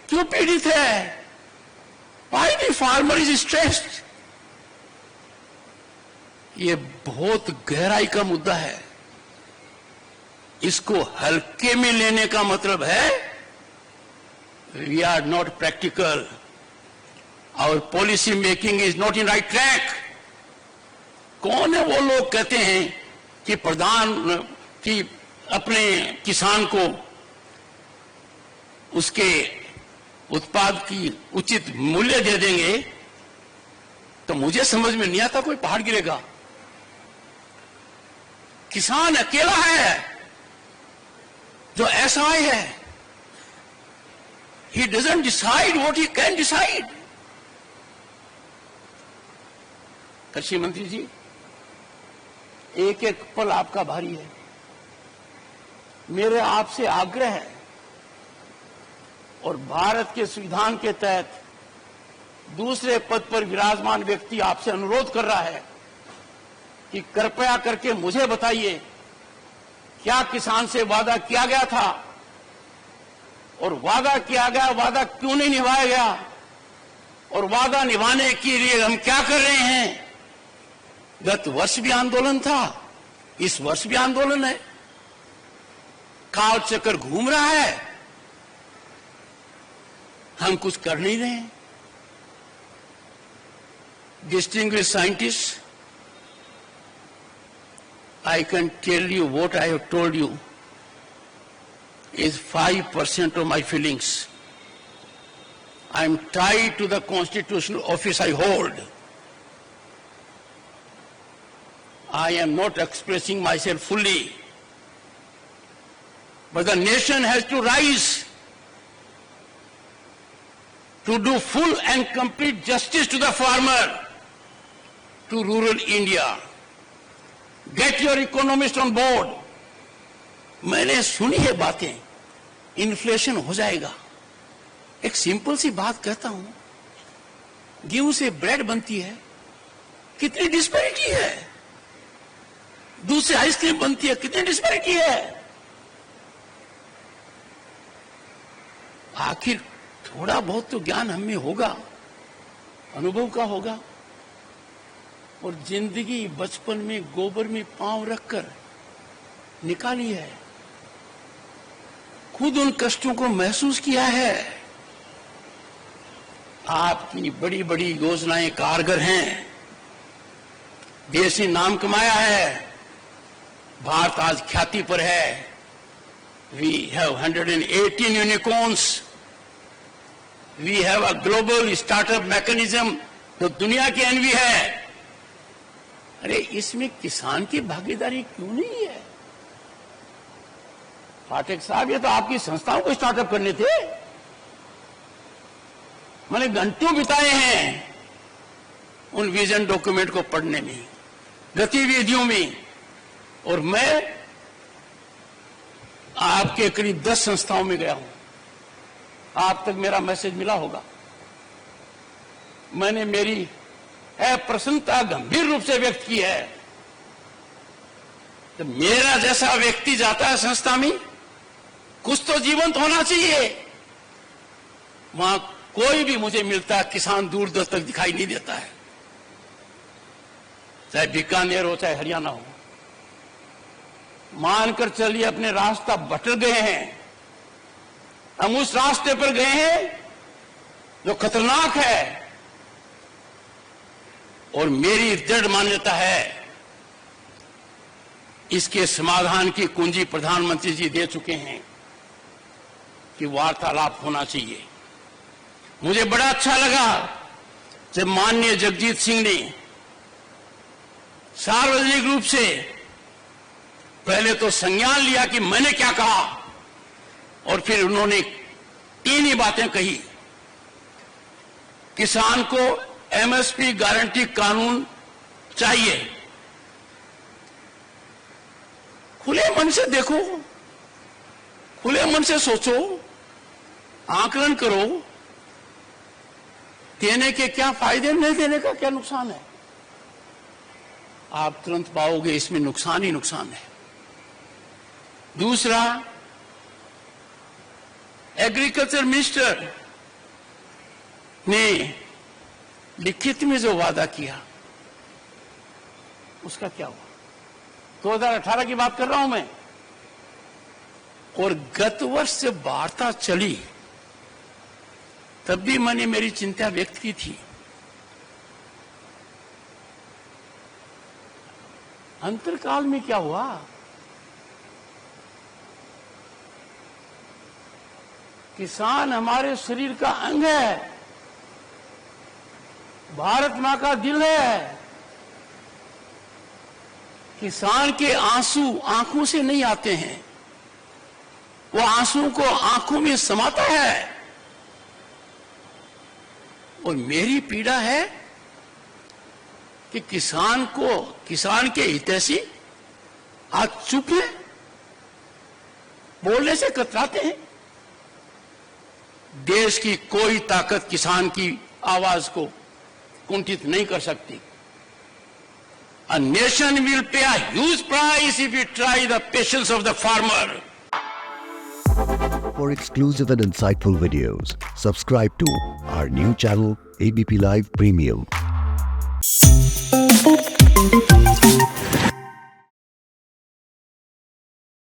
क्यों पीड़ित है? Why the farmer is stressed? ये बहुत गहराई का मुद्दा है। इसको हल्के में लेने का मतलब है we are not practical. Our policy making is not in right track. कौन है वो लोग कहते हैं कि प्रधान कि अपने किसान को उसके उत्पाद की उचित मूल्य दे देंगे, तो मुझे समझ में नहीं आता कोई पहाड़ गिरेगा। किसान अकेला है जो एसआई है। He doesn't decide what he can decide. कृषि मंत्री जी, एक एक पल आपका भारी है। मेरे आपसे आग्रह है और भारत के संविधान के तहत दूसरे पद पर विराजमान व्यक्ति आपसे अनुरोध कर रहा है कि कृपया करके मुझे बताइए, क्या किसान से वादा किया गया था और वादा किया गया वादा क्यों नहीं निभाया गया, और वादा निभाने के लिए हम क्या कर रहे हैं? गत वर्ष भी आंदोलन था, इस वर्ष भी आंदोलन है। काल चक्कर घूम रहा है, हम कुछ कर नहीं रहे हैं। Distinguished scientists, I can tell you what I have told you is 5% of my feelings. I am tied to the constitutional office I hold. I am not expressing myself fully. But the nation has to rise to do full and complete justice to the farmer, to rural India. Get your economists on board. मैंने सुनी है बातें, inflation हो जाएगा। एक simple सी बात कहता हूं, गेहूं से ब्रेड बनती है, कितनी डिस्पैरिटी है। दूध से आइसक्रीम बनती है, कितनी डिस्पैरिटी है। आखिर थोड़ा बहुत तो ज्ञान हमें होगा, अनुभव का होगा। और जिंदगी बचपन में गोबर में पांव रखकर निकाली है, खुद उन कष्टों को महसूस किया है। आपकी बड़ी बड़ी योजनाएं कारगर हैं, देश ने नाम कमाया है, भारत आज ख्याति पर है। We have 118 unicorns. We have a global startup mechanism जो दुनिया की एनवी है। अरे इसमें किसान की भागीदारी क्यों नहीं है? पाठक साहब, ये तो आपकी संस्थाओं को स्टार्टअप करने थे। मैंने घंटों बिताए हैं उन विजन डॉक्यूमेंट को पढ़ने में, गतिविधियों में, और मैं आपके करीब 10 संस्थाओं में गया हूं। आप तक मेरा मैसेज मिला होगा। मैंने मेरी प्रसन्नता गंभीर रूप से व्यक्त की है। तो मेरा जैसा व्यक्ति जाता है संस्था में, कुछ तो जीवंत होना चाहिए। वहां कोई भी मुझे मिलता है, किसान दूर दूर तक दिखाई नहीं देता है, चाहे बीकानेर हो चाहे हरियाणा हो। मानकर चलिए अपने रास्ता भटक गए हैं, हम उस रास्ते पर गए हैं जो खतरनाक है। और मेरी दृढ़ मान्यता है इसके समाधान की कुंजी प्रधानमंत्री जी दे चुके हैं कि वार्तालाप होना चाहिए। मुझे बड़ा अच्छा लगा जब माननीय जगजीत सिंह ने सार्वजनिक रूप से पहले तो संज्ञान लिया कि मैंने क्या कहा, और फिर उन्होंने 3 ही बातें कही। किसान को एमएसपी गारंटी कानून चाहिए। खुले मन से देखो, खुले मन से सोचो, आकलन करो, देने के क्या फायदे, नहीं देने का क्या नुकसान है। आप तुरंत पाओगे इसमें नुकसान ही नुकसान है। दूसरा, एग्रीकल्चर मिनिस्टर ने लिखित में जो वादा किया उसका क्या हुआ? 2018 की बात कर रहा हूं मैं। और गत वर्ष से वार्ता चली तब भी मैंने मेरी चिंता व्यक्त की थी। अंतरकाल में क्या हुआ? किसान हमारे शरीर का अंग है, भारत मां का दिल है। किसान के आंसू आंखों से नहीं आते हैं, वो आंसू को आंखों में समाता है। और मेरी पीड़ा है कि किसान के हितैषी आज चुप है, बोलने से कतराते हैं। देश की कोई ताकत किसान की आवाज को कुंठित नहीं कर सकती। A nation will pay a huge price if we try the patience of the farmer. For exclusive and insightful videos, subscribe to our new channel ABP Live Premium.